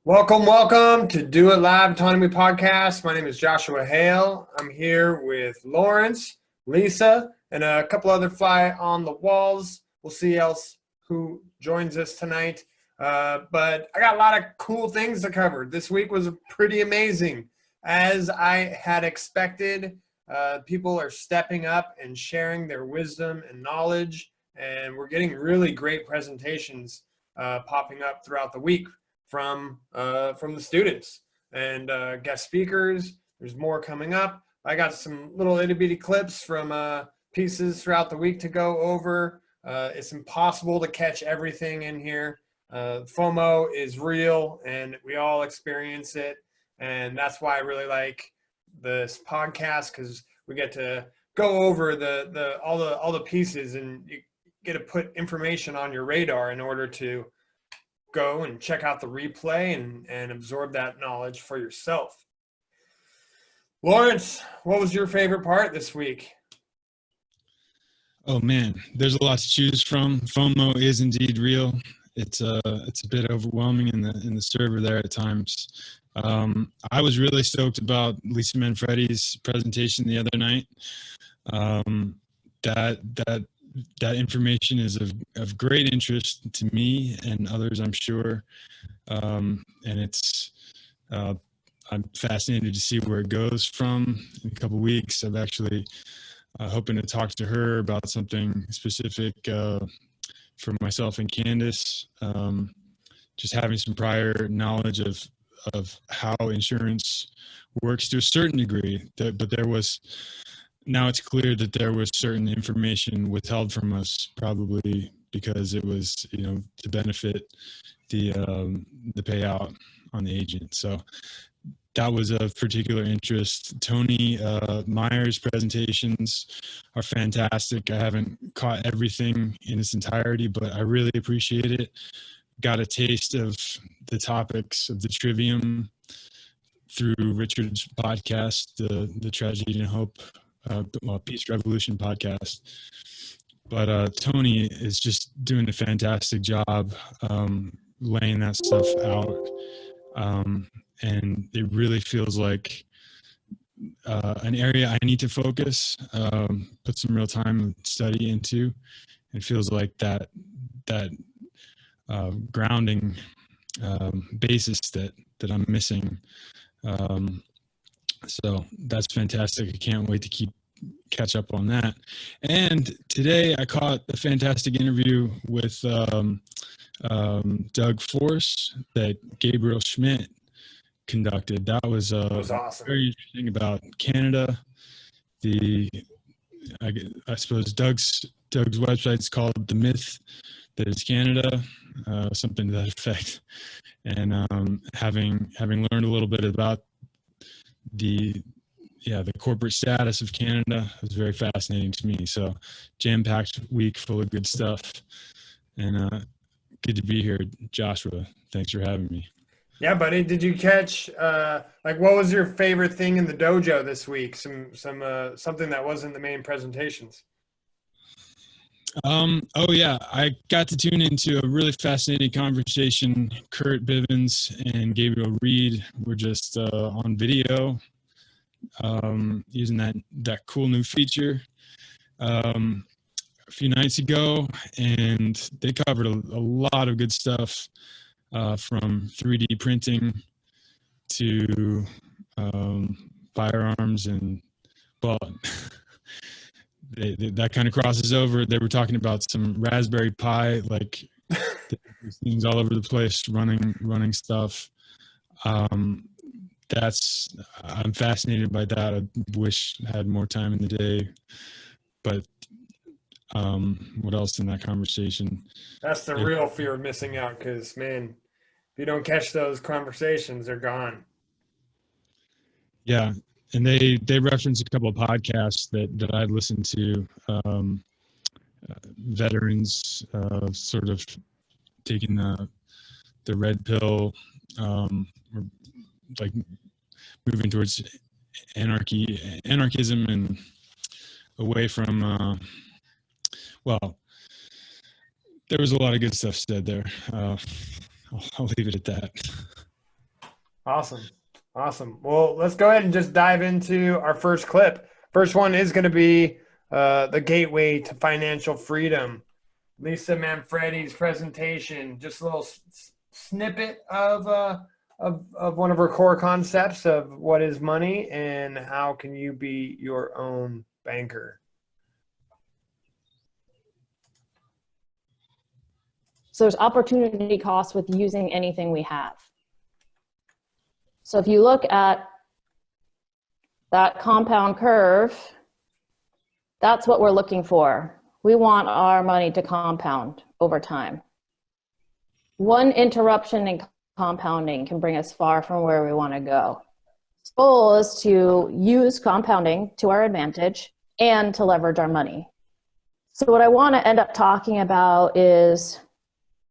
Welcome to Do It Live Autonomy Podcast. My name is Joshua Hale. I'm here with Lawrence, Lisa, and a couple other fly on the walls. We'll see else who joins us tonight. But I got a lot of cool things to cover. This week was pretty amazing. As I had expected, people are stepping up and sharing their wisdom and knowledge, and we're getting really great presentations popping up throughout the week from the students and guest speakers. There's more coming up. I got some little itty bitty clips from pieces throughout the week to go over. It's impossible to catch everything in here. FOMO is real and we all experience it. And that's why I really like this podcast, because we get to go over all the pieces, and you get to put information on your radar in order to go and check out the replay and absorb that knowledge for yourself. Lawrence, what was your favorite part this week? Oh man, there's a lot to choose from. FOMO is indeed real. It's a bit overwhelming in the server there at times. I was really stoked about Lisa Manfredi's presentation the other night. That information is of great interest to me and others, I'm sure. And I'm fascinated to see where it goes from in a couple of weeks. I've actually hoping to talk to her about something specific for myself and Candace. Just having some prior knowledge of how insurance works to a certain degree, but now it's clear that there was certain information withheld from us, probably because it was, to benefit the payout on the agent. So that was of particular interest. Tony Meyer's presentations are fantastic. I haven't caught everything in its entirety, but I really appreciate it. Got a taste of the topics of the trivium through Richard's podcast, the Tragedy and Hope, Peace Revolution podcast. But Tony is just doing a fantastic job laying that stuff out. And it really feels like an area I need to focus, put some real time and study into. It feels like that grounding basis that I'm missing. So that's fantastic. I can't wait to catch up on that. And today I caught a fantastic interview with Doug Force that Gabriel Schmidt conducted. That was awesome. Very interesting about Canada. I suppose Doug's website's called The Myth That Is Canada, something to that effect. And having learned a little bit about the corporate status of Canada was very fascinating to me. So jam-packed week full of good stuff, and good to be here. Joshua, thanks for having me. Yeah, buddy. Did you catch what was your favorite thing in the dojo this week? Something that wasn't the main presentations. Oh yeah, I got to tune into a really fascinating conversation. Kurt Bivens and Gabriel Reed were just on video, using that cool new feature a few nights ago, and they covered a lot of good stuff, from 3D printing to firearms, and that kind of crosses over. They were talking about some Raspberry Pi, like things all over the place, running stuff. I'm fascinated by that. I wish I had more time in the day, but what else in that conversation? That's the real fear of missing out, because man, if you don't catch those conversations, they're gone. Yeah. And they referenced a couple of podcasts that I'd listened to, veterans sort of taking the red pill, or like moving towards anarchism and away from, there was a lot of good stuff said there. I'll leave it at that. Awesome. Awesome. Well, let's go ahead and just dive into our first clip. First one is going to be the gateway to financial freedom. Lisa Manfredi's presentation, just a little snippet of one of her core concepts of what is money and how can you be your own banker. So there's opportunity costs with using anything we have. So if you look at that compound curve, that's what we're looking for. We want our money to compound over time. One interruption in compounding can bring us far from where we want to go. The goal is to use compounding to our advantage and to leverage our money. So what I want to end up talking about is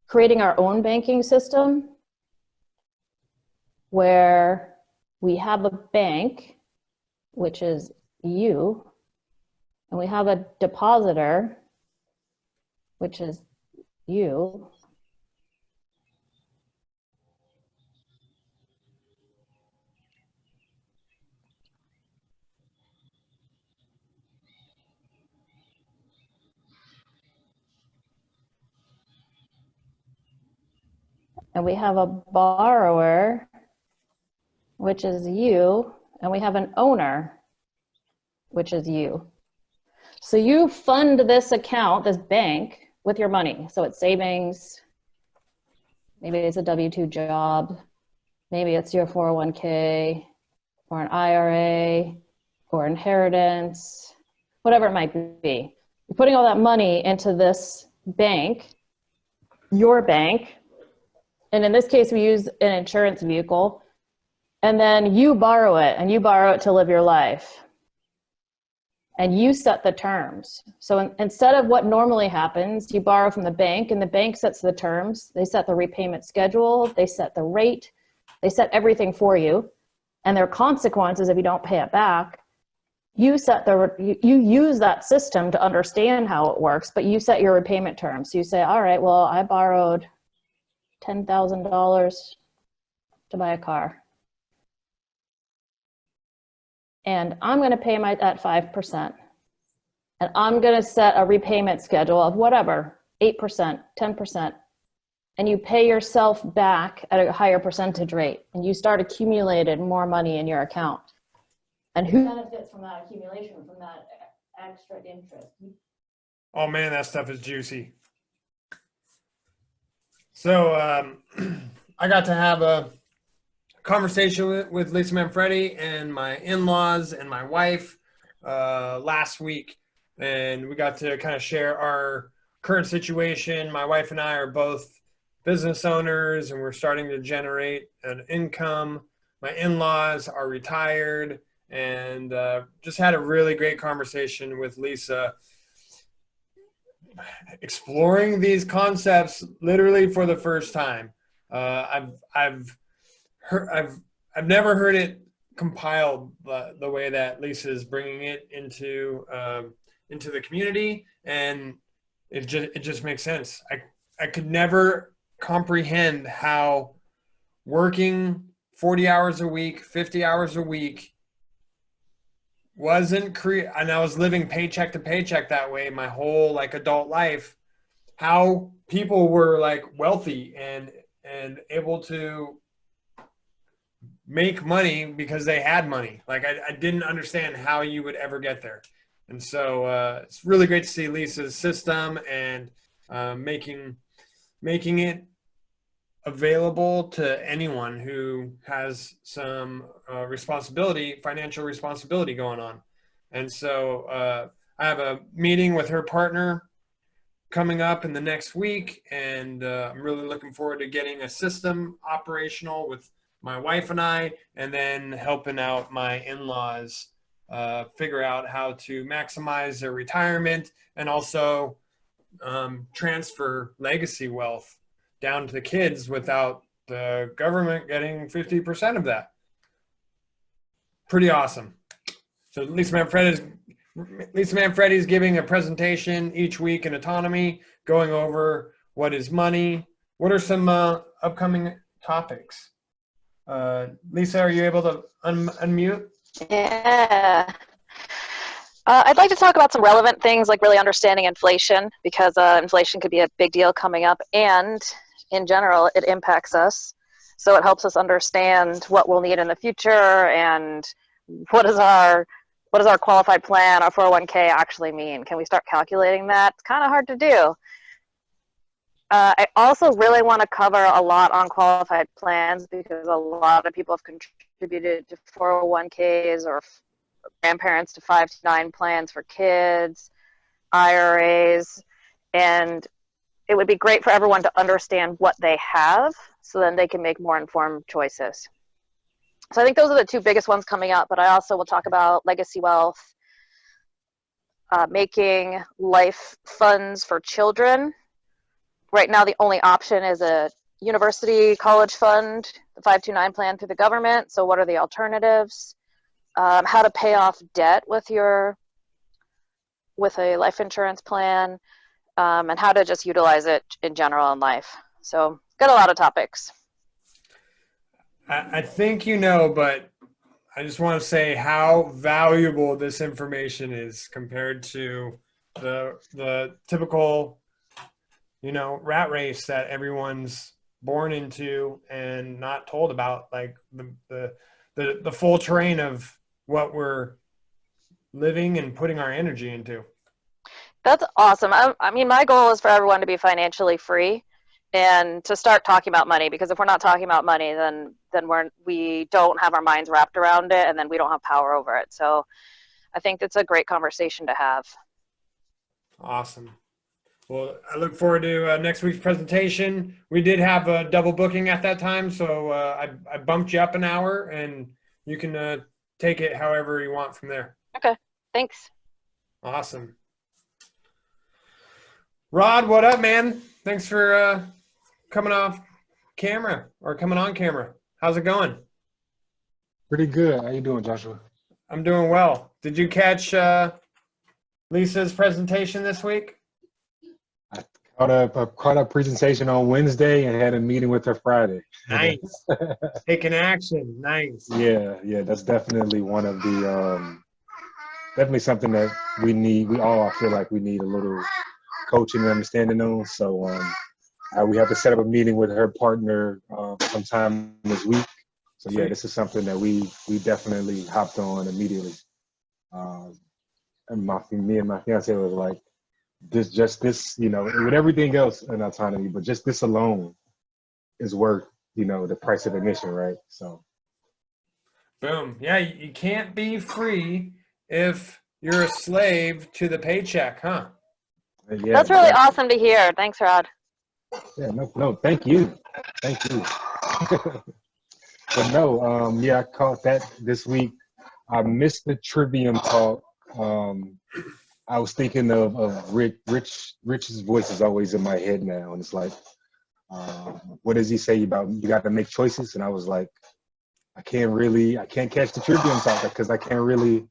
creating our own banking system where we have a bank, which is you, and we have a depositor, which is you. And we have a borrower, which is you, and we have an owner, which is you. So you fund this account, this bank, with your money. So it's savings, maybe it's a W-2 job, maybe it's your 401k, or an IRA, or inheritance, whatever it might be. You're putting all that money into this bank, your bank, and in this case, we use an insurance vehicle, and then you borrow it, and you borrow it to live your life. And you set the terms. So instead of what normally happens, you borrow from the bank, and the bank sets the terms. They set the repayment schedule, they set the rate, they set everything for you. And there are consequences if you don't pay it back. You use that system to understand how it works, but you set your repayment terms. So you say, all right, well, I borrowed $10,000 to buy a car. And I'm going to pay at 5%. And I'm going to set a repayment schedule of whatever, 8%, 10%. And you pay yourself back at a higher percentage rate. And you start accumulating more money in your account. And who benefits from that accumulation, from that extra interest? Oh man, that stuff is juicy. So I got to have a conversation with Lisa Manfredi and my in-laws and my wife last week, and we got to kind of share our current situation. My wife and I are both business owners, and we're starting to generate an income. My in-laws are retired, and just had a really great conversation with Lisa, exploring these concepts literally for the first time. I've never heard it compiled the way that Lisa is bringing it into the community, and it just makes sense. I could never comprehend how working 40 hours a week, 50 hours a week and I was living paycheck to paycheck that way my whole adult life, how people were wealthy and able to make money because they had money. I didn't understand how you would ever get there. And so it's really great to see Lisa's system and making it available to anyone who has some financial responsibility going on. And so I have a meeting with her partner coming up in the next week, and I'm really looking forward to getting a system operational with my wife and I, and then helping out my in-laws figure out how to maximize their retirement and also transfer legacy wealth down to the kids without the government getting 50% of that. Pretty awesome. So Lisa Manfredi is giving a presentation each week in Autonomy, going over what is money. What are some upcoming topics? Lisa, are you able to unmute? Yeah. I'd like to talk about some relevant things like really understanding inflation, because inflation could be a big deal coming up, and in general it impacts us. So it helps us understand what we'll need in the future and what does our qualified plan, our 401k actually mean. Can we start calculating that? It's kind of hard to do. I also really want to cover a lot on qualified plans, because a lot of people have contributed to 401ks or grandparents to 529 plans for kids, IRAs, and it would be great for everyone to understand what they have so then they can make more informed choices. So I think those are the two biggest ones coming up, but I also will talk about legacy wealth, making life funds for children. Right now, the only option is a university college fund, the 529 plan through the government. So what are the alternatives? How to pay off debt with a life insurance plan, and how to just utilize it in general in life. So got a lot of topics. I think you know, but I just want to say how valuable this information is compared to the typical, rat race that everyone's born into and not told about, like the full terrain of what we're living and putting our energy into. That's awesome. I mean, my goal is for everyone to be financially free and to start talking about money, because if we're not talking about money, then we don't have our minds wrapped around it, and then we don't have power over it. So I think it's a great conversation to have. Awesome. Well, I look forward to next week's presentation. We did have a double booking at that time, so I bumped you up an hour, and you can take it however you want from there. Okay, thanks. Awesome. Rod, what up, man? Thanks for coming on camera. How's it going? Pretty good. How you doing, Joshua? I'm doing well. Did you catch Lisa's presentation this week? I caught a presentation on Wednesday and had a meeting with her Friday. Nice. Taking action. Nice. Yeah, that's definitely one of the definitely something that we need. We all feel like we need a little coaching and understanding on. So we have to set up a meeting with her partner sometime this week. So yeah, this is something that we definitely hopped on immediately. And me and my fiance was like, this, with everything else in autonomy, but just this alone is worth, the price of admission, right? So. Boom. Yeah, you can't be free if you're a slave to the paycheck, huh? Yeah, that's really awesome to hear. Thanks, Rod. Yeah, no, thank you. But no, I caught that this week. I missed the Trivium talk. I was thinking of Rich's voice is always in my head now, and it's like, what does he say about you got to make choices? And I was like, I can't catch the Trivium talk because I can't really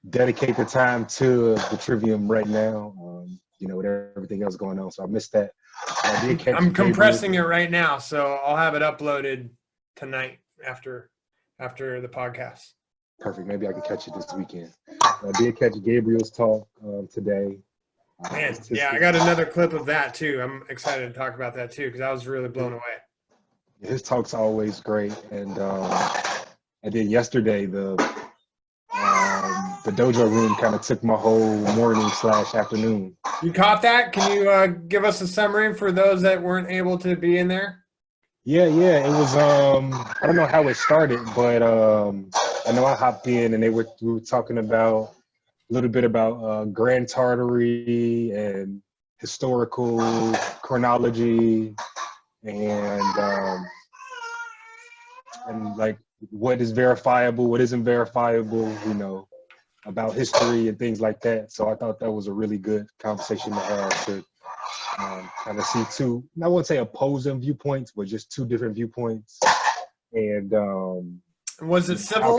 dedicate the time to the Trivium right now, with everything else going on. So I missed that. I did catch I'm compressing it right now, so I'll have it uploaded tonight after the podcast. Perfect. Maybe I can catch it this weekend. I did catch Gabriel's talk today. Man, yeah, I got another clip of that too. I'm excited to talk about that too because I was really blown away. His talk's always great, and then yesterday the dojo room kind of took my whole morning/afternoon. You caught that? Can you give us a summary for those that weren't able to be in there? Yeah, it was. I don't know how it started, but I know I hopped in and we were talking about a little bit about Grand Tartary and historical chronology and like what is verifiable, what isn't verifiable, about history and things like that. So I thought that was a really good conversation to have to kind of see two, I wouldn't say opposing viewpoints, but just two different viewpoints. And was it civil?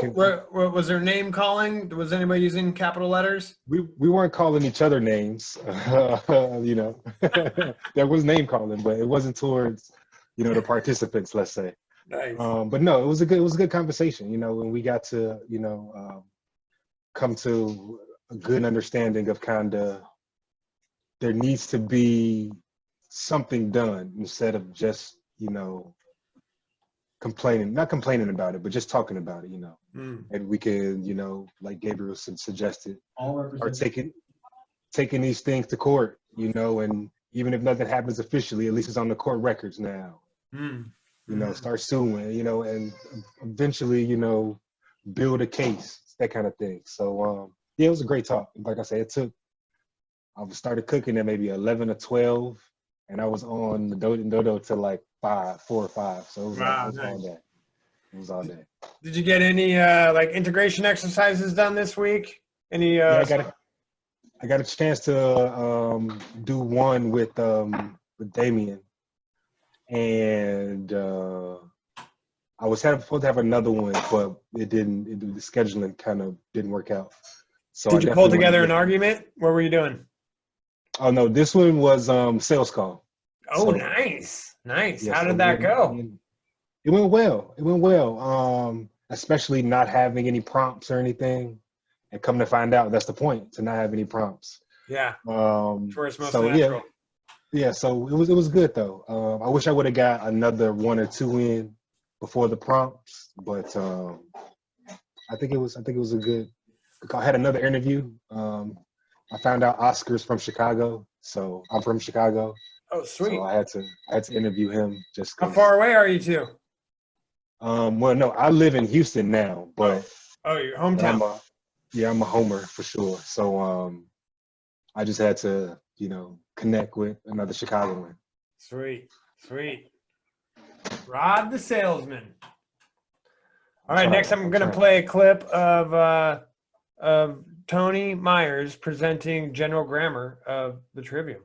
Was there name calling? Was anybody using capital letters? We weren't calling each other names, there was name calling, but it wasn't towards, the participants, let's say. Nice. But no, it was a good conversation. You know, when we got to, come to a good understanding of kind of there needs to be something done instead of just, not complaining about it, but just talking about it, and we can, like Gabriel suggested, are taking these things to court, and even if nothing happens officially, at least it's on the court records now. Start suing, and eventually, build a case, that kind of thing. So, yeah, it was a great talk. Like I said, I started cooking at maybe 11 or 12, and I was on the dodo till like 4 or 5. So it was, Wow, nice. All day. It was all day. Did you get any like integration exercises done this week? Any? Yeah, I got a chance to do one with Damien, and I was supposed to have another one, but the scheduling kind of didn't work out. So did you pull together an argument? What were you doing? Oh no, this one was sales call. Oh, so, nice. Yeah, how did that go? It went well. Especially not having any prompts or anything, and come to find out that's the point, to not have any prompts. Yeah. Where it's most natural. Yeah. So it was good though. I wish I would have got another 1 or 2 in before the prompts, but I think it was a good. I had another interview. I found out Oscar's from Chicago, so I'm from Chicago. Oh, sweet. So I had to interview him. Just how far away are you two? Well, no, I live in Houston now, but your hometown. I'm a homer for sure. So I just had to, connect with another Chicagoan. Sweet. Rod the salesman. All right, next I'm going to play a clip of Tony Myers presenting general grammar of the Trivium.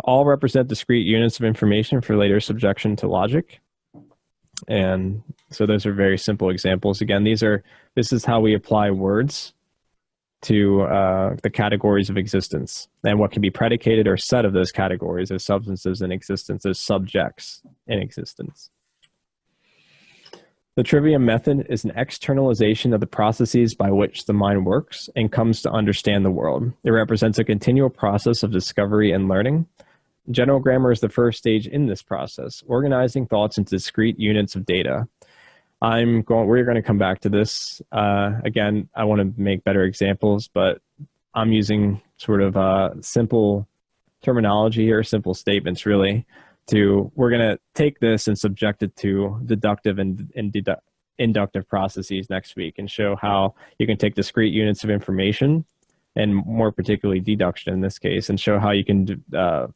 All represent discrete units of information for later subjection to logic. And so those are very simple examples. Again, this is how we apply words to the categories of existence, and what can be predicated or said of those categories as substances in existence, as subjects in existence. The trivium method is an externalization of the processes by which the mind works and comes to understand the world. It represents a continual process of discovery and learning. General grammar is the first stage in this process, organizing thoughts into discrete units of data. We're going to come back to this. Again, I want to make better examples, but I'm using sort of simple terminology here, simple statements really. We're going to take this and subject it to deductive and inductive processes next week, and show how you can take discrete units of information, and more particularly deduction in this case, and show how you can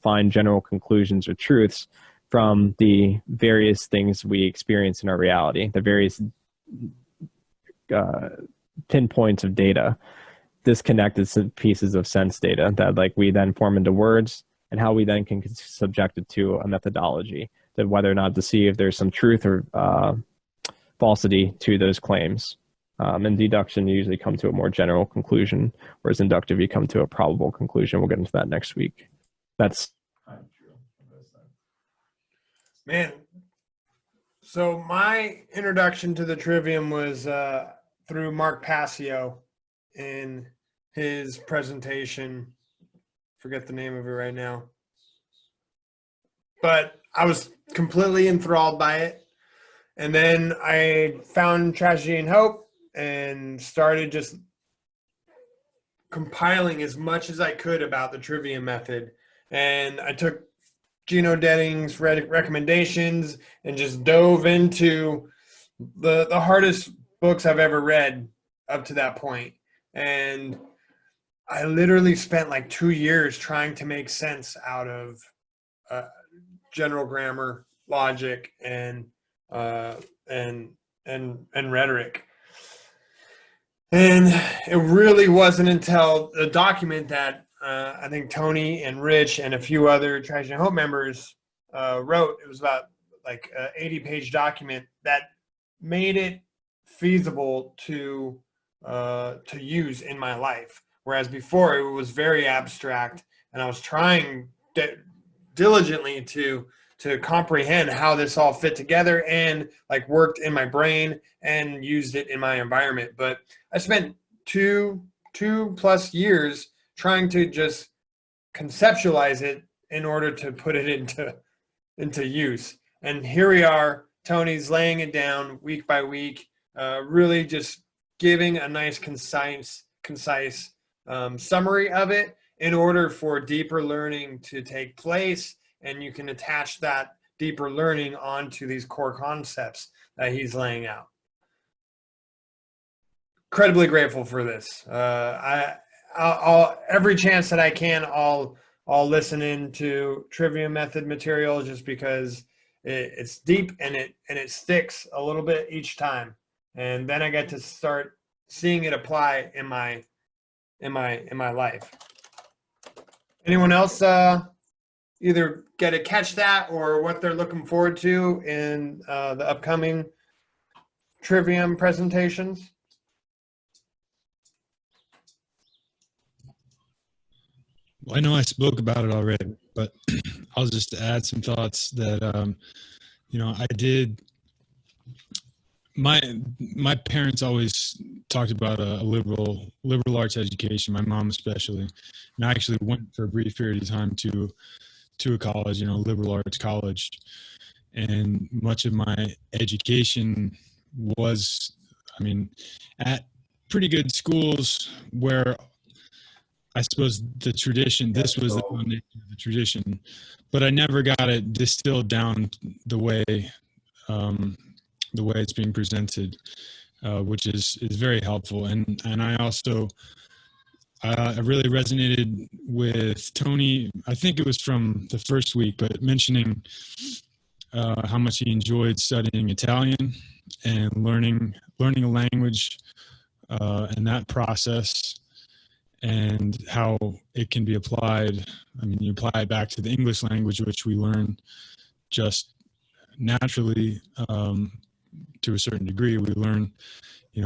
find general conclusions or truths from the various things we experience in our reality, the various pinpoints of data, disconnected pieces of sense data that we then form into words, and how we then can subject it to a methodology, to whether or not to see if there's some truth or falsity to those claims. And deduction, you usually come to a more general conclusion, whereas inductive, you come to a probable conclusion. We'll get into that next week. That's man. So my introduction to the Trivium was through Mark Passio in his presentation. Forget the name of it right now, but I was completely enthralled by it. And then I found Tragedy and Hope and started just compiling as much as I could about the Trivium method. And I took Gino Detting's recommendations and just dove into the hardest books I've ever read up to that point. And I literally spent like 2 years trying to make sense out of general grammar, logic, and rhetoric. And it really wasn't until the document that I think Tony and Rich and a few other Tragedy and Hope members wrote. It was about like an 80-page document that made it feasible to use in my life. Whereas before it was very abstract, and I was trying diligently to to comprehend how this all fit together and like worked in my brain and used it in my environment. But I spent two plus years trying to just conceptualize it in order to put it into use. And here we are. Tony's laying it down week by week, really just giving a nice, concise summary of it in order for deeper learning to take place. And you can attach that deeper learning onto these core concepts that he's laying out. Incredibly grateful for this. I'll every chance that I can, I'll listen into trivia method material just because it's deep and it sticks a little bit each time, and then I get to start seeing it apply in my life. Anyone else either get to catch that or what they're looking forward to in the upcoming Trivium presentations? Well, I know I spoke about it already, but I'll just add some thoughts that, I did. My parents always talked about a liberal arts education, my mom especially. And I actually went for a brief period of time to a college, liberal arts college. And much of my education was, at pretty good schools where I suppose this was the foundation of the tradition, but I never got it distilled down the way it's being presented, which is very helpful. And I also, I really resonated with Tony. I think it was from the first week, but mentioning how much he enjoyed studying Italian and learning a language and that process, and how it can be applied. You apply it back to the English language, which we learn just naturally to a certain degree. We learn,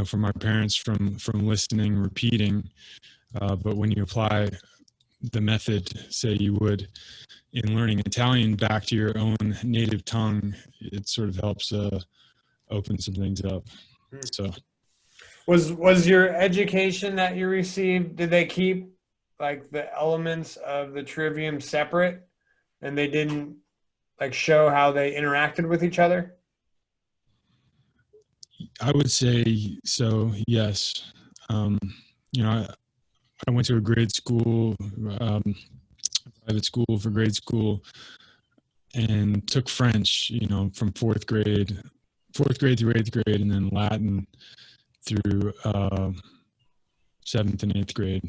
from our parents, from listening, repeating. But when you apply the method, say you would in learning Italian, back to your own native tongue, it sort of helps open some things up. So. Was your education that you received, did they keep like the elements of the trivium separate and they didn't like show how they interacted with each other? I would say so, yes. I went to a grade school, private school for grade school, and took French, from fourth grade through 8th grade, and then Latin through 7th and 8th grade,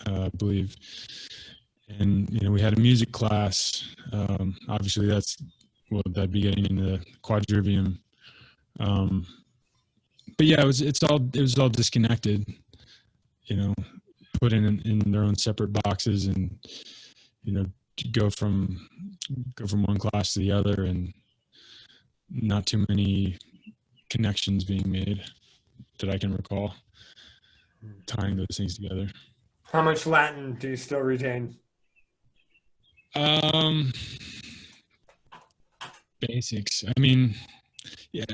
I believe. And, we had a music class. Obviously that'd be getting into quadrivium. But yeah, it was all disconnected, put in their own separate boxes, and, go from one class to the other, and not too many connections being made that I can recall, tying those things together. How much Latin do you still retain? Basics. Yeah.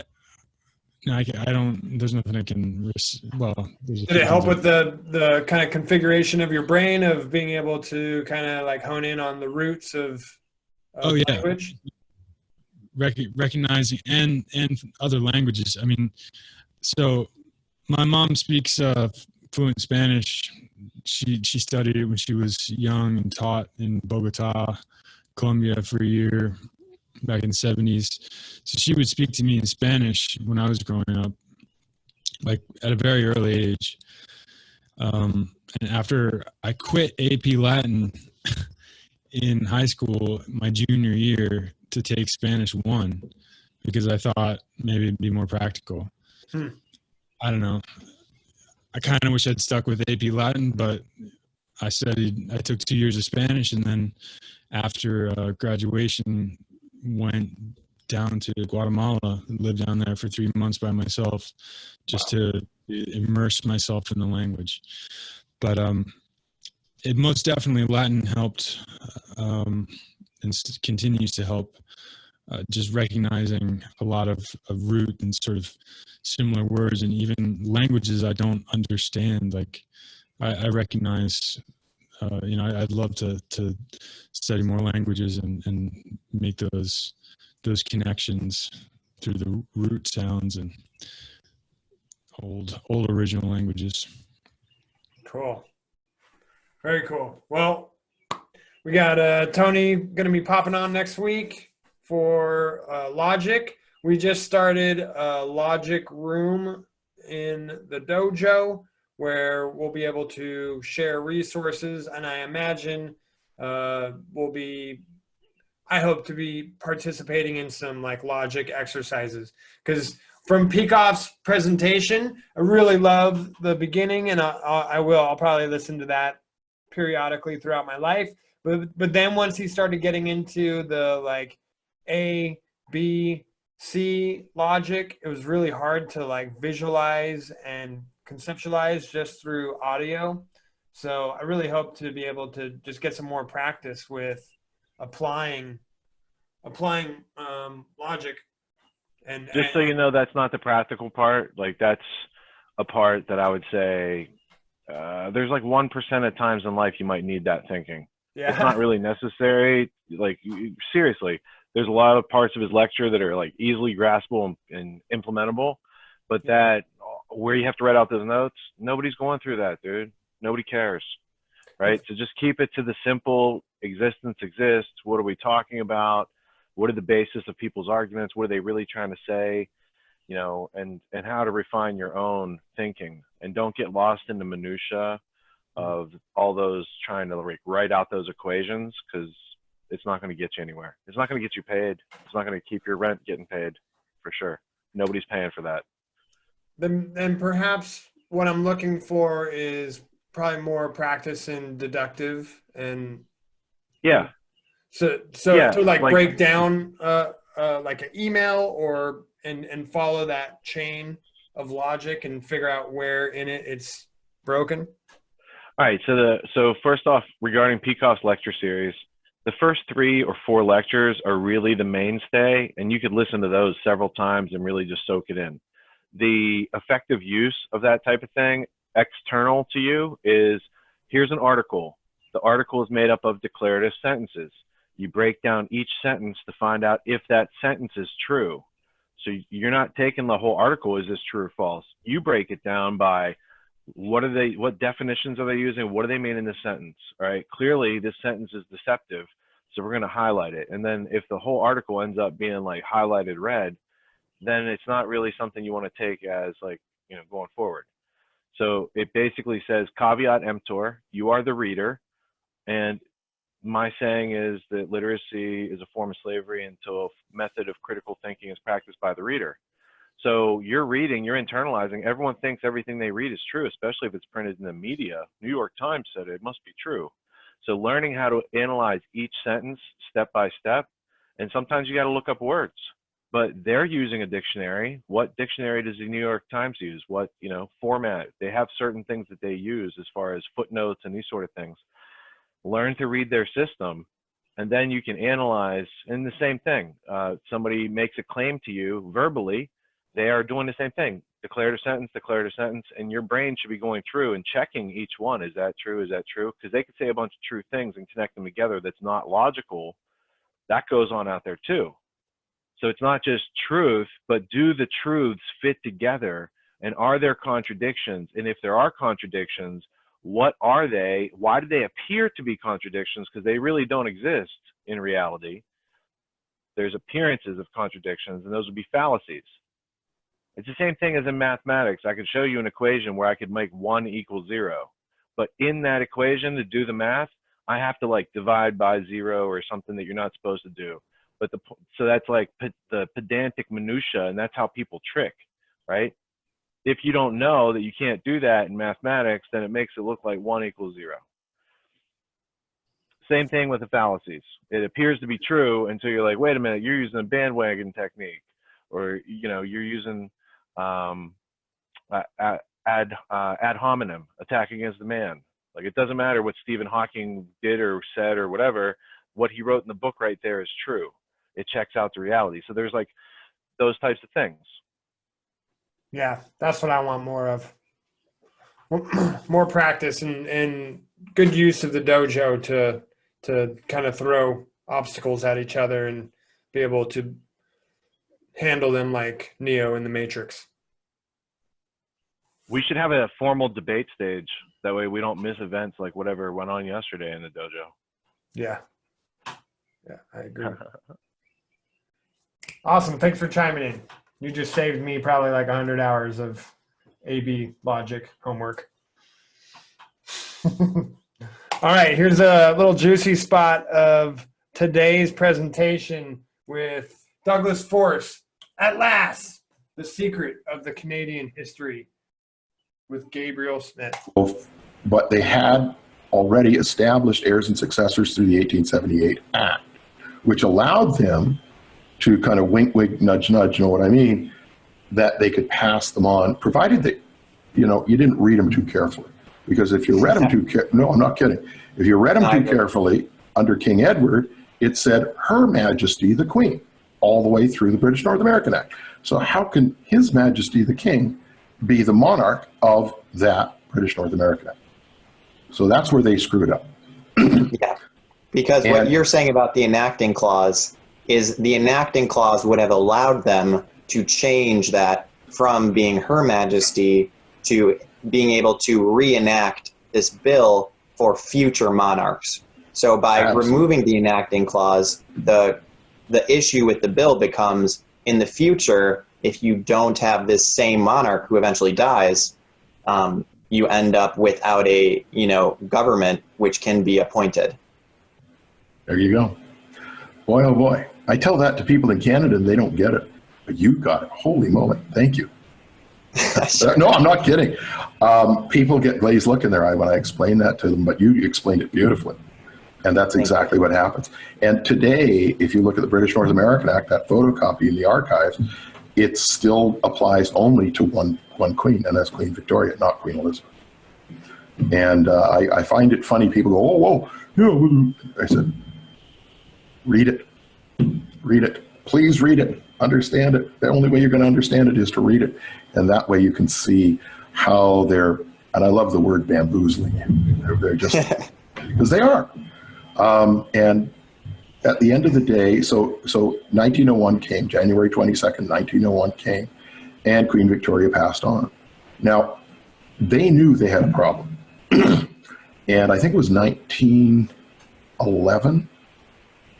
No, I don't. There's nothing I can. Did it help with the kind of configuration of your brain of being able to kind of like hone in on the roots of language? Recognizing and other languages. So my mom speaks fluent Spanish. She studied it when she was young and taught in Bogota, Colombia for a year back in the 70s. So she would speak to me in Spanish when I was growing up, like at a very early age. And after I quit AP Latin in high school, my junior year, to take Spanish 1, because I thought maybe it'd be more practical. I don't know. I kind of wish I'd stuck with AP Latin, but I took 2 years of Spanish, and then after graduation, went down to Guatemala and lived down there for 3 months by myself, just to immerse myself in the language. But it most definitely, Latin helped continues to help. Just recognizing a lot of root and sort of similar words, and even languages I don't understand. Like I recognize, I'd love to study more languages and make those connections through the root sounds and old original languages. Cool. Very cool. Well, we got Tony going to be popping on next week for Logic. We just started a Logic room in the dojo where we'll be able to share resources, and I imagine I hope to be participating in some like Logic exercises, because from Peikoff's presentation, I really love the beginning, and I'll probably listen to that periodically throughout my life. But then once he started getting into the like A, B, C logic, it was really hard to like visualize and conceptualize just through audio. So I really hope to be able to just get some more practice with applying logic. And just so you know, that's not the practical part. Like that's a part that I would say there's like 1% of times in life you might need that thinking. Yeah. It's not really necessary. Like seriously, there's a lot of parts of his lecture that are like easily graspable and implementable, but that where you have to write out those notes, nobody's going through that, dude. Nobody cares, right? So just keep it to the simple existence exists. What are we talking about? What are the basis of people's arguments? What are they really trying to say? You know, and how to refine your own thinking, and don't get lost in the minutia of all those trying to like write out those equations, because it's not going to get you anywhere. It's not going to get you paid. It's not going to keep your rent getting paid, for sure. Nobody's paying for that. Then perhaps what I'm looking for is probably more practice in deductive and yeah. So yeah, to like break down like an email or and follow that chain of logic and figure out where in it's broken. All right. So first off, regarding Peikoff's lecture series, the first 3 or 4 lectures are really the mainstay, and you could listen to those several times and really just soak it in. The effective use of that type of thing, external to you, is here's an article. The article is made up of declarative sentences. You break down each sentence to find out if that sentence is true. So you're not taking the whole article, is this true or false? You break it down by what definitions are they using? What do they mean in this sentence? All right. Clearly this sentence is deceptive, so we're going to highlight it. And then if the whole article ends up being like highlighted red, then it's not really something you want to take as like, you know, going forward. So it basically says caveat emptor, you are the reader. And my saying is that literacy is a form of slavery until a method of critical thinking is practiced by the reader. So you're reading, you're internalizing. Everyone thinks everything they read is true, especially if it's printed in the media. New York Times said it must be true. So learning how to analyze each sentence step by step, and sometimes you got to look up words. But they're using a dictionary. What dictionary does the New York Times use? What, you know, format? They have certain things that they use as far as footnotes and these sort of things. Learn to read their system, and then you can analyze. And the same thing, somebody makes a claim to you verbally, they are doing the same thing. Declarative sentence, and your brain should be going through and checking each one. Is that true? Is that true? Because they could say a bunch of true things and connect them together that's not logical. That goes on out there too. So it's not just truth, but do the truths fit together? And are there contradictions? And if there are contradictions, what are they? Why do they appear to be contradictions? Because they really don't exist in reality. There's appearances of contradictions, and those would be fallacies. It's the same thing as in mathematics. I could show you an equation where I could make 1 = 0. But in that equation, to do the math, I have to like divide by 0 or something that you're not supposed to do. But so that's like the pedantic minutia, and that's how people trick, right? If you don't know that you can't do that in mathematics, then it makes it look like 1 = 0. Same thing with the fallacies. It appears to be true until you're like, wait a minute, you're using a bandwagon technique, or you know, you're using ad hominem, attack against the man. Like, it doesn't matter what Stephen Hawking did or said or whatever. what he wrote in the book right there is true. It checks out the reality. So there's like those types of things. Yeah, that's what I want more of. More practice and good use of the dojo to kind of throw obstacles at each other and be able to handle them like Neo in the Matrix. We should have a formal debate stage. That way we don't miss events like whatever went on yesterday in the dojo. Yeah. Yeah, I agree. Awesome. Thanks for chiming in. You just saved me probably like 100 hours of AB logic homework. All right, here's a little juicy spot of today's presentation with Douglas Force. At last, the secret of the Canadian history with Gabriel Smith. But they had already established heirs and successors through the 1878 Act, which allowed them to kind of wink, wink, nudge, nudge, you know what I mean, that they could pass them on, provided that, you know, you didn't read them too carefully. Because if you read them too no, I'm not kidding. If you read them too carefully, under King Edward, it said Her Majesty the Queen, all the way through the British North American Act. So how can His Majesty the King be the monarch of that British North American Act? So that's where they screwed up. Yeah, because what you're saying about the enacting clause is the enacting clause would have allowed them to change that from being Her Majesty to being able to reenact this bill for future monarchs. So by removing the enacting clause, the issue with the bill becomes, in the future, if you don't have this same monarch who eventually dies, you end up without a, you know, government which can be appointed. There you go. Boy, oh boy. I tell that to people in Canada and they don't get it. But you got it. Holy moly. Thank you. No, I'm not kidding. People get glazed look in their eye when I explain that to them, but you explained it beautifully. And that's exactly what happens. And today, if you look at the British North American Act, that photocopy in the archives, it still applies only to one queen, and that's Queen Victoria, not Queen Elizabeth. And I find it funny. People go, oh, whoa. Yeah. I said, read it. Read it. Please read it. Understand it. The only way you're going to understand it is to read it. And that way you can see how they're, and I love the word bamboozling you. They're just, because they are. And at the end of the day, so 1901 came, January 22nd, 1901 came, and Queen Victoria passed on. Now, they knew they had a problem. And I think it was 1911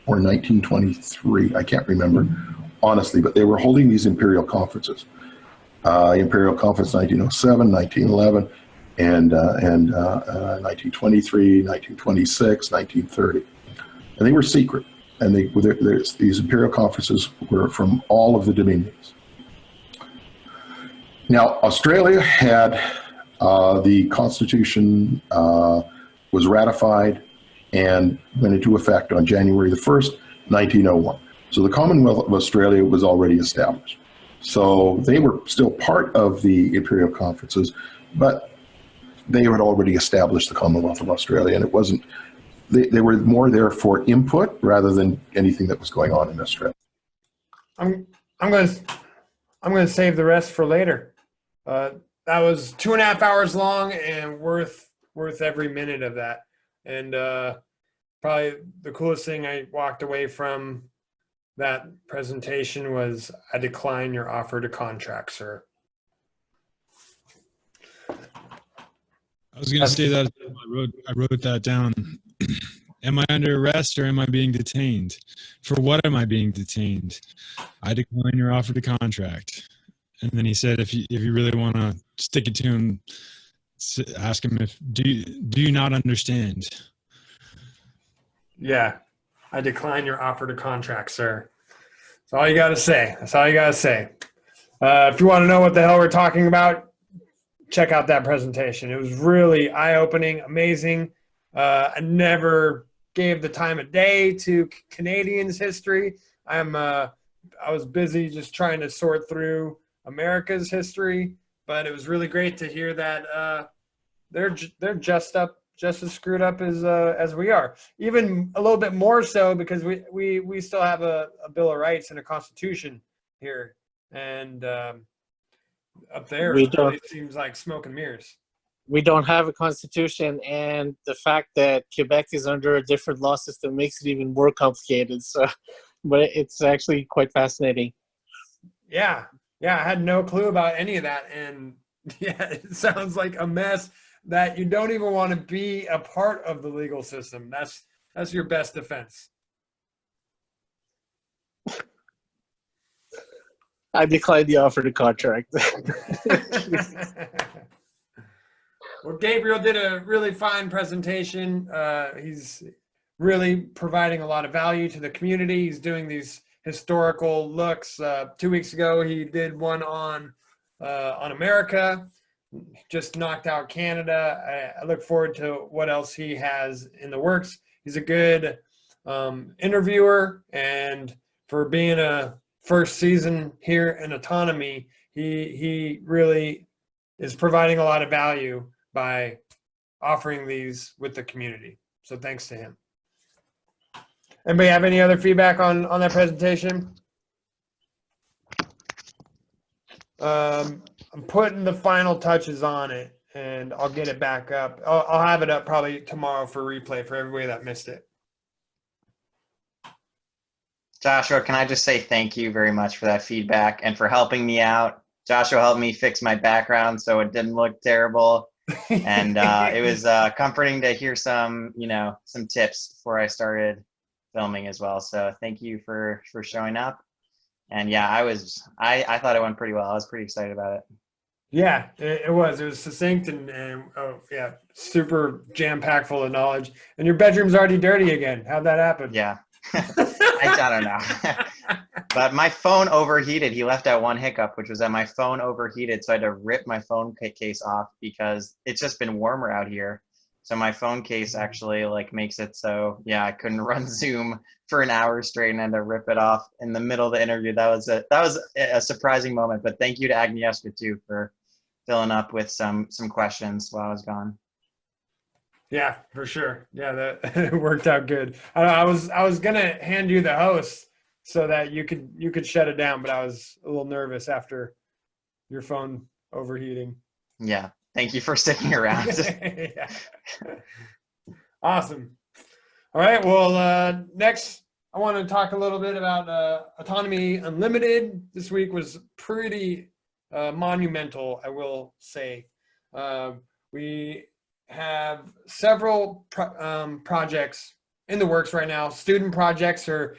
or 1923, I can't remember, honestly, but they were holding these imperial conferences. Imperial Conference 1907, 1911, and 1923, 1926, 1930. And they were secret. And these imperial conferences were from all of the dominions. Now, Australia had the Constitution was ratified and went into effect on January the 1st, 1901. So the Commonwealth of Australia was already established. So they were still part of the imperial conferences, but they had already established the Commonwealth of Australia, and it wasn't, they were more there for input rather than anything that was going on in Australia. I'm going to save the rest for later. That was 2.5 hours long and worth every minute of that. And probably the coolest thing I walked away from that presentation was, I decline your offer to contract, sir. I was going to say that I wrote that down. Am I under arrest or am I being detained? For what am I being detained? I decline your offer to contract. And then he said, if you really want to stick it to him, ask him do you not understand? Yeah, I decline your offer to contract, sir. That's all you got to say. That's all you got to say. If you want to know what the hell we're talking about, check out that presentation. It was really eye-opening, amazing. I never gave the time of day to Canadians' history. I was busy just trying to sort through America's history, but it was really great to hear that they're just up just as screwed up as we are. Even a little bit more so because we still have a Bill of Rights and a Constitution here, and up there We it don't. really seems like smoke and mirrors. We don't have a constitution, and the fact that Quebec is under a different law system makes it even more complicated. So, but it's actually quite fascinating. Yeah, I had no clue about any of that, and yeah, it sounds like a mess that you don't even want to be a part of the legal system. That's your best defense. I declined the offer to contract. Well, Gabriel did a really fine presentation. He's really providing a lot of value to the community. He's doing these historical looks. 2 weeks ago, he did one on America. Just knocked out Canada. I look forward to what else he has in the works. He's a good interviewer, and for being a first season here in Autonomy, he really is providing a lot of value by offering these with the community. So thanks to him. Anybody have any other feedback on that presentation? I'm putting the final touches on it, and I'll get it back up. I'll have it up probably tomorrow for replay for everybody that missed it. Joshua, can I just say thank you very much for that feedback and for helping me out. Joshua helped me fix my background so it didn't look terrible. And it was comforting to hear some tips before I started filming as well. So thank you for showing up. And yeah, I thought it went pretty well. I was pretty excited about it. Yeah, it was succinct and oh yeah, super jam-packed full of knowledge. And your bedroom's already dirty again. How'd that happen? Yeah. I don't know. But my phone overheated. He left out one hiccup, which was that my phone overheated. So I had to rip my phone case off because it's just been warmer out here. So my phone case actually makes it so, yeah, I couldn't run Zoom for an hour straight and had to rip it off in the middle of the interview. That was a surprising moment. But thank you to Agnieszka too for filling up with some questions while I was gone. Yeah, for sure. Yeah, that it worked out good. I was gonna hand you the host so that you could shut it down, but I was a little nervous after your phone overheating. Yeah, thank you for sticking around. Yeah. Awesome. All right. Well, next I want to talk a little bit about Autonomy Unlimited. This week was pretty monumental, I will say. We have several projects in the works right now. Student projects are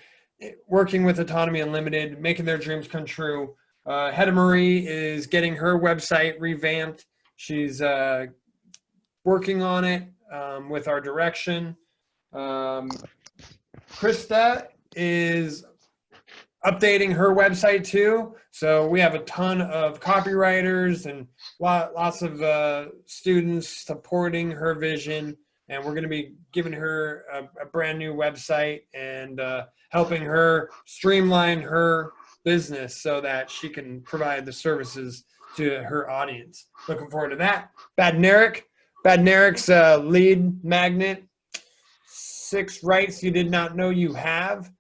working with Autonomy Unlimited, making their dreams come true. Hedda Marie is getting her website revamped. She's working on it with our direction. Krista is updating her website too. So we have a ton of copywriters and lots of students supporting her vision. And we're going to be giving her a brand new website and helping her streamline her business so that she can provide the services to her audience. Looking forward to that. Bad Naric's lead magnet, 6 Rights You Did Not Know You Have,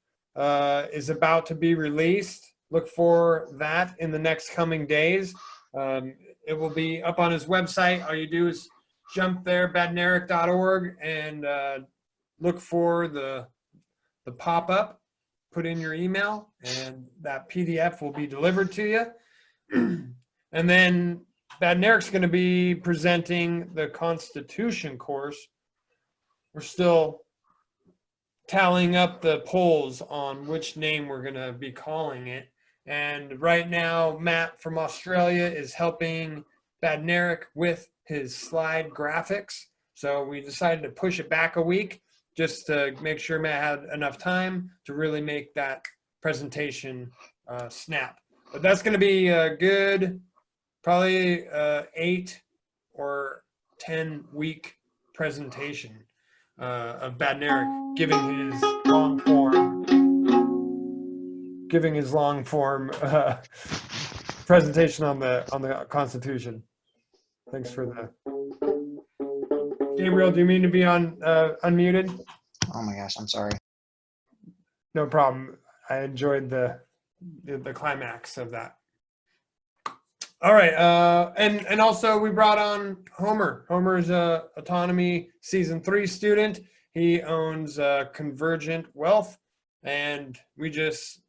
is about to be released. Look for that in the next coming days. It will be up on his website. All you do is jump there, badnaric.org, and look for the pop-up, put in your email, and that PDF will be delivered to you. And then Bad Naric's going to be presenting the Constitution course. We're still tallying up the polls on which name we're going to be calling it. And right now, Matt from Australia is helping Bad Naric with his slide graphics. So we decided to push it back a week just to make sure Matt had enough time to really make that presentation snap. But that's going to be a good, probably 8 or 10 week presentation of Bad Naric giving his long form presentation on the Constitution. Thanks for the Gabriel, do you mean to be on unmuted? Oh my gosh, I'm sorry. No problem. I enjoyed the climax of that. All right, and also we brought on Homer. Homer's a Autonomy Season 3 student. He owns Convergent Wealth, and we just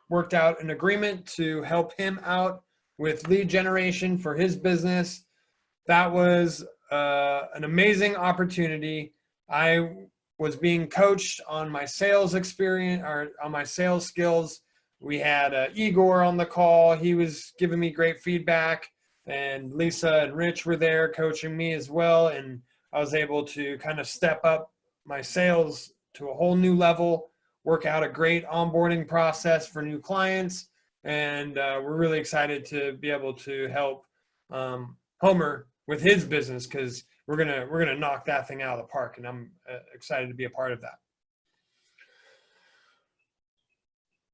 worked out an agreement to help him out with lead generation for his business. That was an amazing opportunity. I was being coached on my sales experience, or on my sales skills. We had Igor on the call. He was giving me great feedback, and Lisa and Rich were there coaching me as well. And I was able to kind of step up my sales to a whole new level, work out a great onboarding process for new clients. And we're really excited to be able to help Homer with his business, because we're gonna knock that thing out of the park, and I'm excited to be a part of that.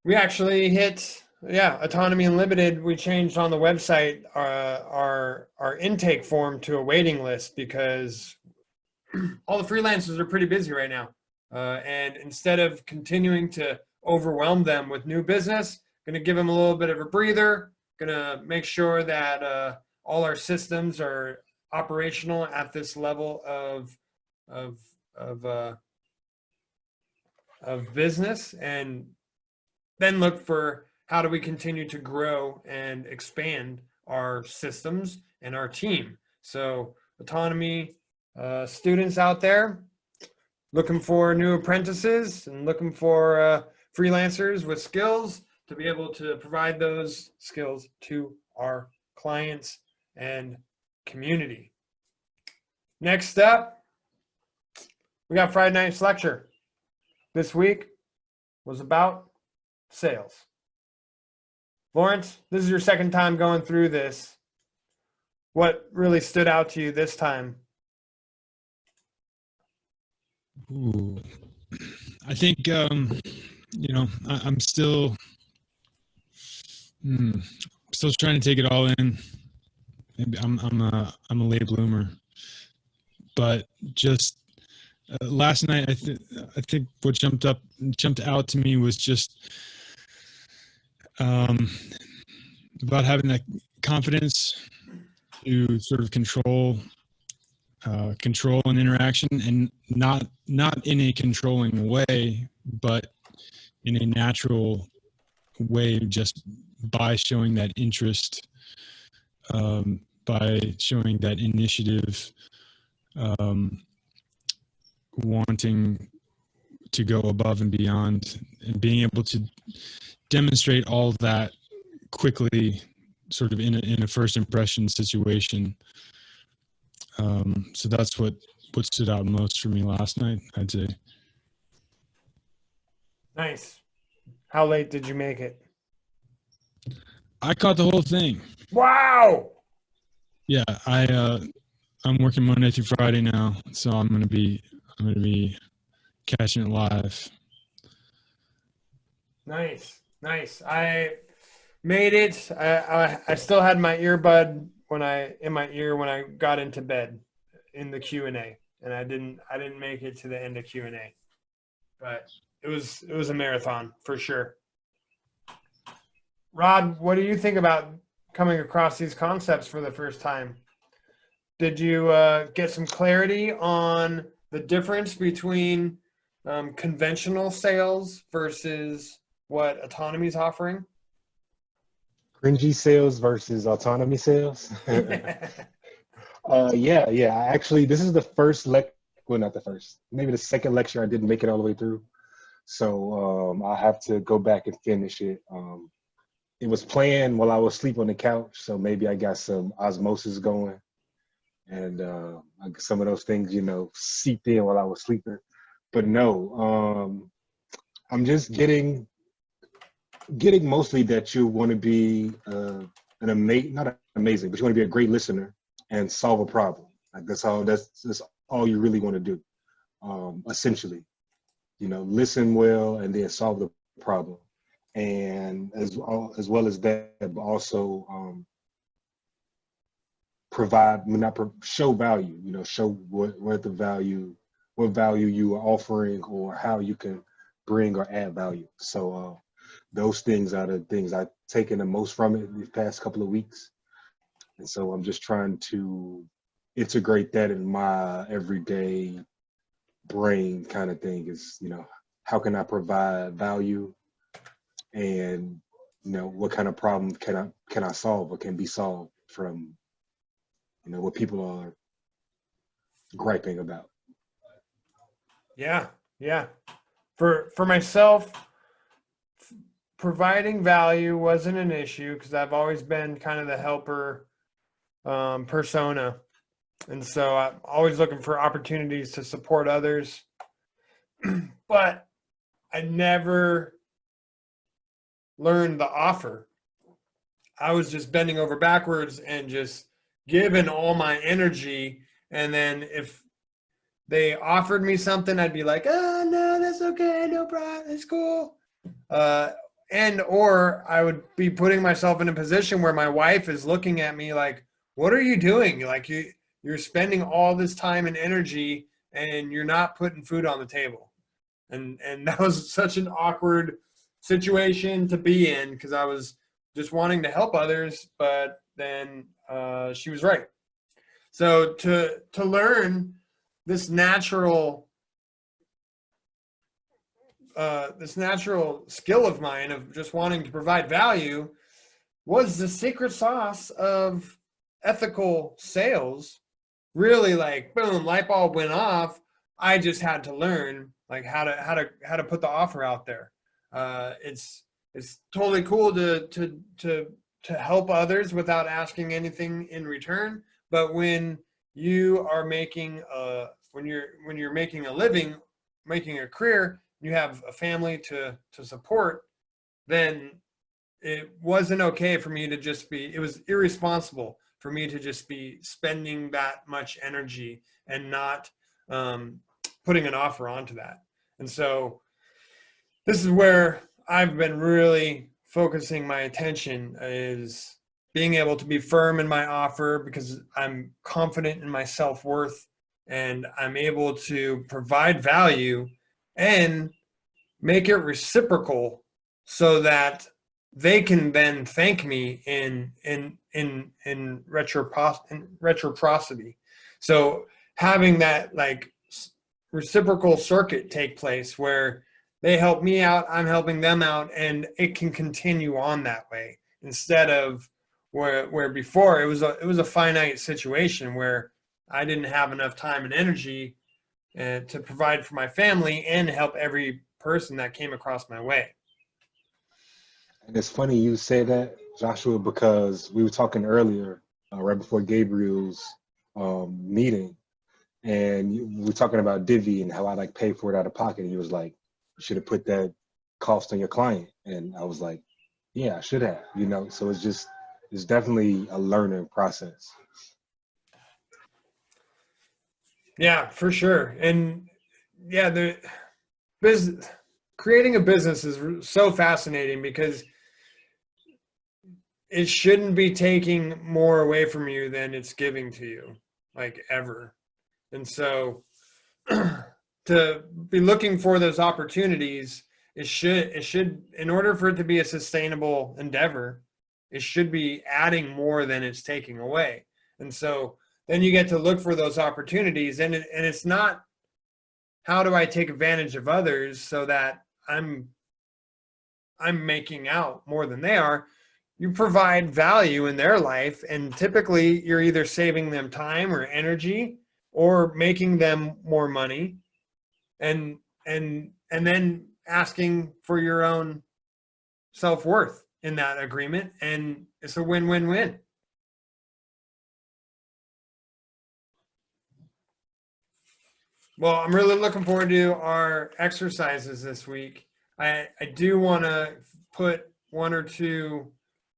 We actually hit, Autonomy Unlimited. We changed on the website our intake form to a waiting list, because all the freelancers are pretty busy right now. And instead of continuing to overwhelm them with new business, going to give them a little bit of a breather, going to make sure that all our systems are operational at this level of business, and then look for how do we continue to grow and expand our systems and our team. So Autonomy students out there looking for new apprentices and looking for freelancers with skills to be able to provide those skills to our clients and community. Next up, we got Friday night's lecture. This week was about sales. Lawrence, this is your second time going through this. What really stood out to you this time? Ooh, I think I'm still trying to take it all in. Maybe I'm a late bloomer, but just last night I think what jumped out to me was just about having that confidence to sort of control an interaction, and not in a controlling way, but in a natural way, just by showing that interest, by showing that initiative, wanting to go above and beyond, and being able to demonstrate all that quickly, sort of in a first impression situation. So that's what stood out most for me last night, I'd say. Nice. How late did you make it? I caught the whole thing. Wow. Yeah, I'm working Monday through Friday now, so I'm gonna be catching it live. Nice. I made it. I still had my earbud in my ear when I got into bed in the Q&A, and I didn't make it to the end of Q&A, but it was a marathon for sure. Rod, what do you think about coming across these concepts for the first time? Did you get some clarity on the difference between conventional sales versus what Autonomy is offering? Cringy sales versus autonomy sales. Yeah. Actually, this is the first not the first, maybe the second lecture I didn't make it all the way through. So I'll have to go back and finish it. It was planned while I was asleep on the couch, so maybe I got some osmosis going, and some of those things, seeped in while I was sleeping. But no, I'm just getting mostly that you want to be not amazing, but you want to be a great listener and solve a problem. Like that's all you really want to do, essentially. Listen well and then solve the problem. And as well as that, but also show value, show what value you are offering or how you can bring or add value. So those things are the things I've taken the most from it these past couple of weeks. And so I'm just trying to integrate that in my everyday brain kind of thing is, how can I provide value, and, what kind of problem can I solve or can be solved from, what people are griping about. Yeah. For myself, providing value wasn't an issue because I've always been kind of the helper persona. And so I'm always looking for opportunities to support others. But I never learned the offer. I was just bending over backwards and just giving all my energy. And then if they offered me something, I'd be like, oh, no, that's okay. No problem. It's cool. Or I would be putting myself in a position where my wife is looking at me like, what are you doing? Like you're spending all this time and energy and you're not putting food on the table. And that was such an awkward situation to be in because I was just wanting to help others, but then she was right. So to learn this natural skill of mine of just wanting to provide value was the secret sauce of ethical sales. Really, like, boom, light bulb went off. I just had to learn like how to put the offer out there. It's totally cool to help others without asking anything in return. But when you are making when you're making a living, making a career, you have a family to support, then it wasn't okay for me to just be, it was irresponsible for me to just be spending that much energy and not putting an offer onto that. And so this is where I've been really focusing my attention, is being able to be firm in my offer because I'm confident in my self-worth and I'm able to provide value and make it reciprocal so that they can then thank me in reciprocity. So having that like reciprocal circuit take place where they help me out, I'm helping them out, and it can continue on that way instead of where before it was a finite situation where I didn't have enough time and energy to provide for my family and help every person that came across my way. And it's funny you say that, Joshua, because we were talking earlier, right before Gabriel's meeting, and we were talking about Divvy and how I like pay for it out of pocket. And he was like, you should have put that cost on your client. And I was like, yeah, I should have, so it's definitely a learning process. Yeah, for sure. And yeah, the business, creating a business is so fascinating because it shouldn't be taking more away from you than it's giving to you, like ever. And so to be looking for those opportunities, it should, in order for it to be a sustainable endeavor, it should be adding more than it's taking away. And so then you get to look for those opportunities, and it's not how do I take advantage of others so that I'm making out more than they are. You provide value in their life, and typically you're either saving them time or energy or making them more money, and then asking for your own self-worth in that agreement, and it's a win-win-win. Well, I'm really looking forward to our exercises this week. I do want to put one or two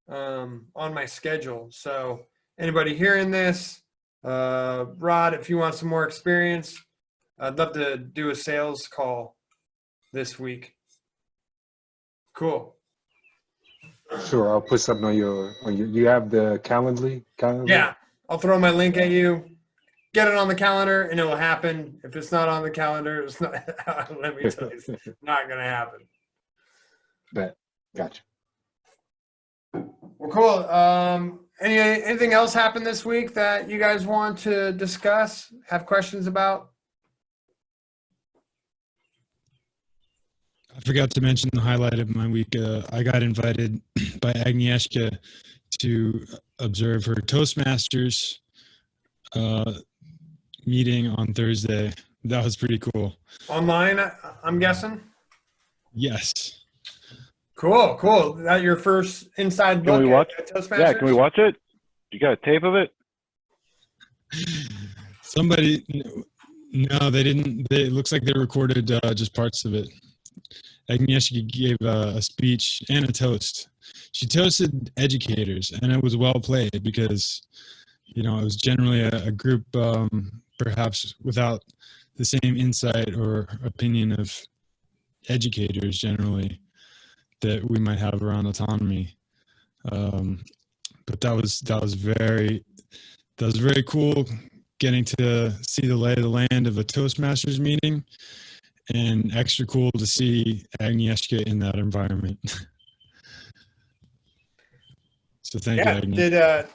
on my schedule. So anybody hearing this, Rod, if you want some more experience, I'd love to do a sales call this week. Cool. Sure, I'll put something on your you have the Calendly? Yeah. I'll throw my link at you. Get it on the calendar, and it will happen. If it's not on the calendar, it's not. Let me tell you, it's not going to happen. Bet. Gotcha. Well, cool. Anything else happened this week that you guys want to discuss? Have questions about? I forgot to mention the highlight of my week. I got invited by Agnieszka to observe her Toastmasters meeting on Thursday. That was pretty cool. Online, I'm guessing? Yes. Cool, cool. That your first inside look Can we watch? at Toastmasters? Yeah, can we watch it? You got a tape of it? Somebody, no, they didn't. It looks like they recorded just parts of it. Agnieszka gave a speech and a toast. She toasted educators, and it was well played because, it was generally a group perhaps without the same insight or opinion of educators generally that we might have around autonomy. But that was very cool, getting to see the lay of the land of a Toastmasters meeting, and extra cool to see Agnieszka in that environment. So thank you, Agnieszka.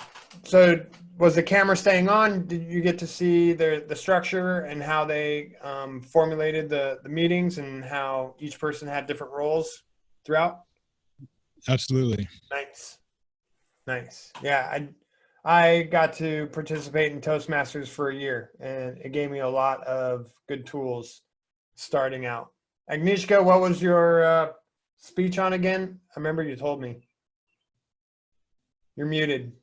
So was the camera staying on? Did you get to see the structure and how they formulated the meetings and how each person had different roles throughout? Absolutely. Nice. Yeah, I got to participate in Toastmasters for a year, and it gave me a lot of good tools starting out. Agnieszka, what was your speech on again? I remember you told me. You're muted.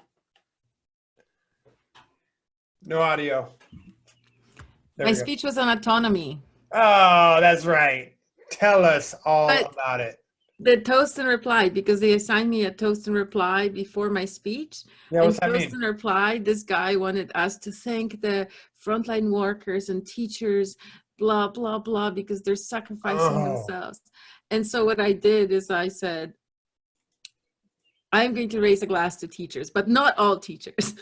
No audio. My speech was on autonomy. Oh, that's right. Tell us all about it. The toast and reply, because they assigned me a toast and reply before my speech. Yeah, what's that mean? Toast and reply, this guy wanted us to thank the frontline workers and teachers, blah, blah, blah, because they're sacrificing themselves. And so what I did is I said, I'm going to raise a glass to teachers, but not all teachers.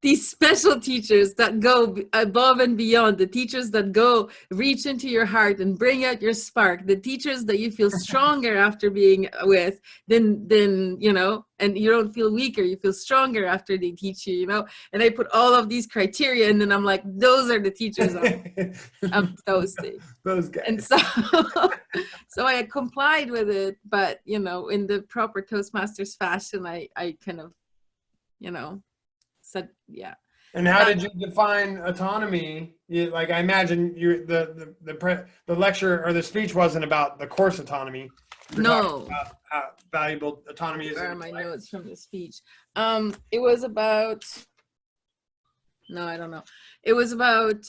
These special teachers that go above and beyond, the teachers that go reach into your heart and bring out your spark, the teachers that you feel stronger after being with, than and you don't feel weaker, you feel stronger after they teach you, and I put all of these criteria, and then I'm like, those are the teachers I'm toasting. Those guys. And so I complied with it, but in the proper Toastmasters fashion, I kind of, said, yeah. And how did you define autonomy? I imagine the lecture or the speech wasn't about the course autonomy. No. About how valuable autonomy is. Where are my notes from the speech? It was about. No, I don't know. It was about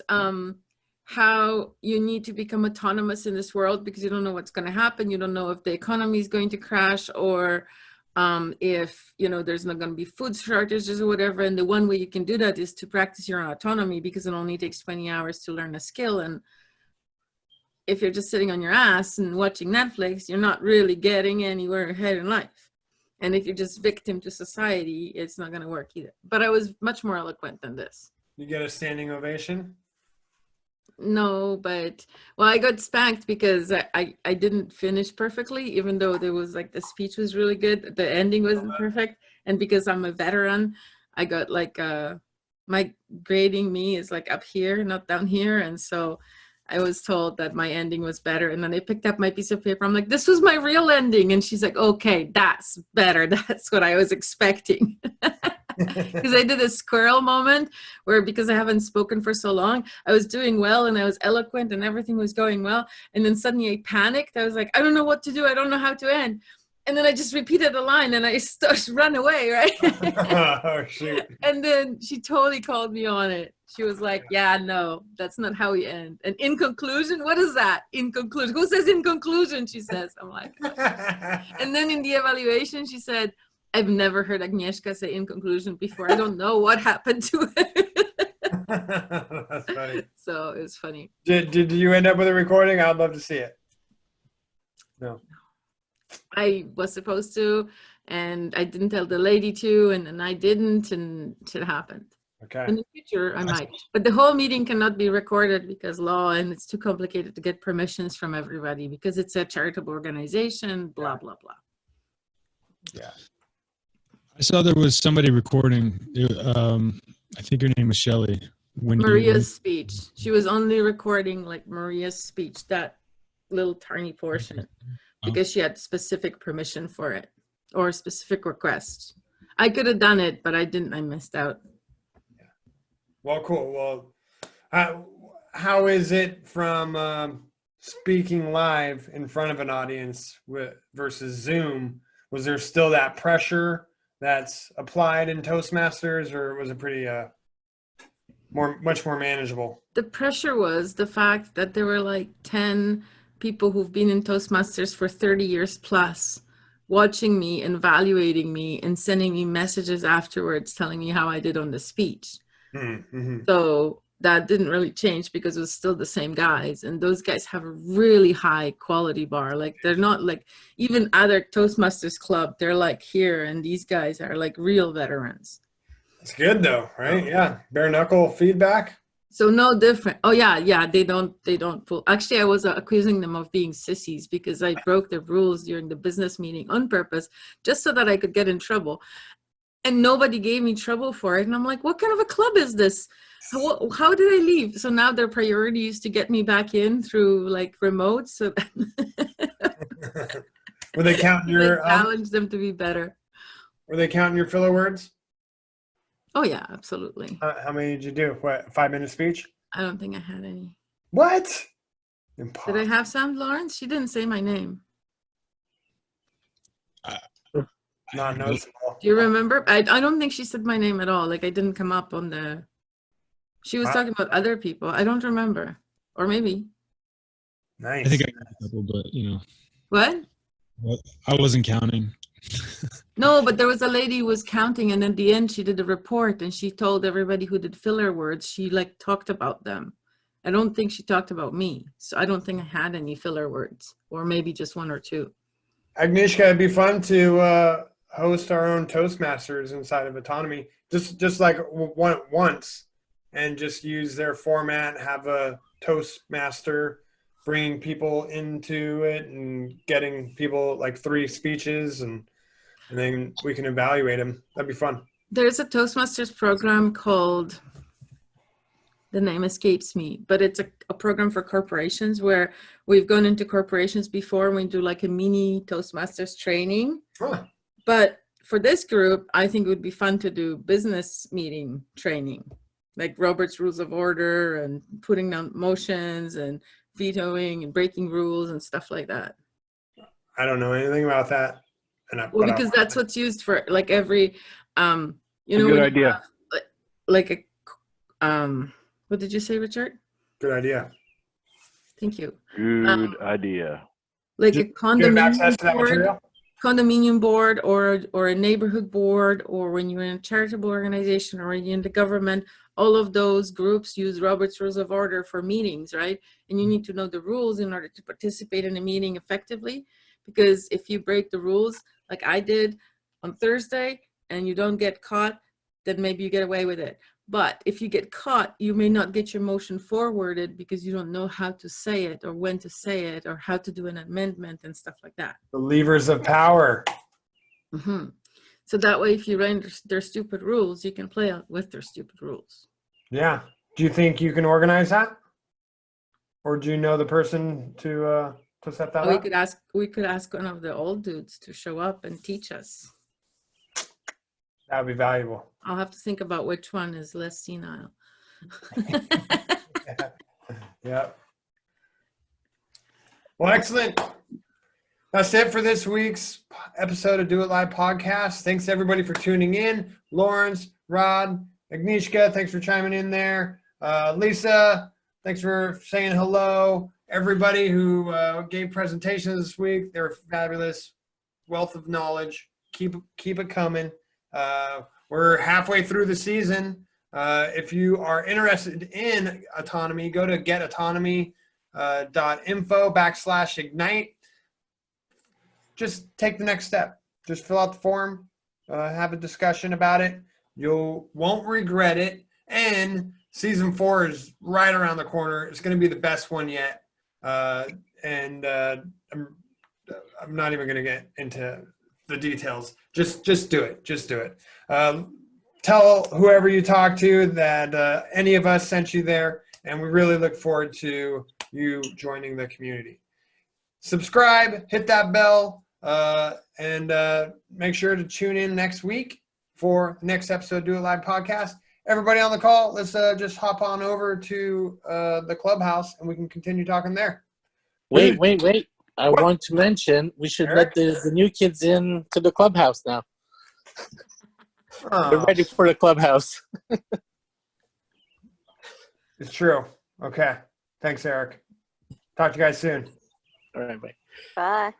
how you need to become autonomous in this world because you don't know what's going to happen. You don't know if the economy is going to crash or if there's not going to be food shortages or whatever, and the one way you can do that is to practice your own autonomy, because it only takes 20 hours to learn a skill, and if you're just sitting on your ass and watching Netflix, you're not really getting anywhere ahead in life. And if you're just victim to society, it's not going to work either. But I was much more eloquent than this. You get a standing ovation? No, but I got spanked because I didn't finish perfectly, even though there was the speech was really good. The ending wasn't perfect. And because I'm a veteran, I got my grading me is up here, not down here. And so I was told that my ending was better. And then they picked up my piece of paper. I'm like, this was my real ending. And she's like, okay, that's better. That's what I was expecting. Because I did a squirrel moment where, because I haven't spoken for so long, I was doing well and I was eloquent and everything was going well. And then suddenly I panicked. I was like, I don't know what to do. I don't know how to end. And then I just repeated the line and I run away, right? Oh, shoot. And then she totally called me on it. She was like, yeah, no, that's not how we end. And in conclusion, what is that? In conclusion. Who says in conclusion, she says. I'm like, and then in the evaluation, she said, I've never heard Agnieszka say in conclusion before. I don't know what happened to it. That's funny. So it was funny. Did you end up with a recording? I'd love to see it. No. I was supposed to, and I didn't tell the lady to, and then I didn't, and shit happened. Okay. In the future, I might. But the whole meeting cannot be recorded because law, and it's too complicated to get permissions from everybody because it's a charitable organization, blah, blah, blah. Yeah. I saw there was somebody recording. I think her name was Shelley. Maria's speech. She was only recording like Maria's speech, that little tiny portion, because she had specific permission for it or a specific request. I could have done it, but I didn't. I missed out. Yeah. Well, cool. Well, how is it from speaking live in front of an audience versus Zoom? Was there still that pressure that's applied in Toastmasters, or was it pretty much more manageable? The pressure was the fact that there were like 10 people who've been in Toastmasters for 30 years plus watching me and evaluating me and sending me messages afterwards telling me how I did on the speech. Mm-hmm. So that didn't really change because it was still the same guys, and those guys have a really high quality bar. Like they're not like even other Toastmasters club, they're like here, and these guys are like real veterans. It's good though, right? Yeah, bare knuckle feedback. So no different. Oh yeah, they don't pull. Actually, I was accusing them of being sissies because I broke the rules during the business meeting on purpose, just so that I could get in trouble. And nobody gave me trouble for it. And I'm like, what kind of a club is this? How did I leave? So now their priority is to get me back in through like remote. So Were they counting your challenge them to be better? Were they counting your filler words? Oh yeah, absolutely. How many did you do? What, 5-minute speech? I don't think I had any. What? Impossible. Did I have some, Lawrence? She didn't say my name. Not noticeable. Do you remember? I don't think she said my name at all. Like I didn't come up on the. She was talking about other people. I don't remember, or maybe. Nice. I think I got a couple, but you know. What? I wasn't counting. No, but there was a lady who was counting, and at the end she did a report, and she told everybody who did filler words. She like talked about them. I don't think she talked about me, so I don't think I had any filler words, or maybe just one or two. Agnieszka, it'd be fun to host our own Toastmasters inside of Autonomy, just like once, and just use their format, have a Toastmaster bringing people into it and getting people like 3 speeches, and then we can evaluate them. That'd be fun. There's a Toastmasters program called, the name escapes me, but it's a program for corporations where we've gone into corporations before and we do like a mini Toastmasters training. Huh. But for this group, I think it would be fun to do business meeting training, like Robert's Rules of Order and putting down motions and vetoing and breaking rules and stuff like that. I don't know anything about that. Well, because that's what's used for like every, you know, good idea. Like a, what did you say, Richard? Good idea. Thank you. Good idea. Like a condominium board or a neighborhood board, or when you're in a charitable organization or when you're in the government, all of those groups use Robert's Rules of Order for meetings, right? And you need to know the rules in order to participate in a meeting effectively, because if you break the rules, like I did on Thursday, and you don't get caught, then maybe you get away with it. But if you get caught, you may not get your motion forwarded because you don't know how to say it or when to say it or how to do an amendment and stuff like that. The levers of power. Mm-hmm. So that way, if you write their stupid rules, you can play out with their stupid rules. Yeah. Do you think you can organize that? Or do you know the person to set that up? We could ask one of the old dudes to show up and teach us. That would be valuable. I'll have to think about which one is less senile. Yeah. Well, excellent. That's it for this week's episode of Do It Live podcast. Thanks everybody for tuning in. Lawrence, Rod, Agnieszka, thanks for chiming in there. Lisa, thanks for saying hello. Everybody who gave presentations this week, they were fabulous. Wealth of knowledge. Keep it coming. We're halfway through the season. If you are interested in autonomy, go to getautonomy.info/ignite. just take the next step. Just fill out the form, have a discussion about it. You won't regret it. And season 4 is right around the corner. It's going to be the best one yet. I'm not even going to get into the details. Just do it. Just do it. Tell whoever you talk to that any of us sent you there, and we really look forward to you joining the community. Subscribe, hit that bell, and make sure to tune in next week for the next episode of Do It Live podcast. Everybody on the call, let's just hop on over to the clubhouse, and we can continue talking there. Wait. I want to mention we should Eric? let the new kids in to the clubhouse now. Oh, They're ready for the clubhouse. it's true. Okay. Thanks, Eric. Talk to you guys soon. All right, bye. Bye.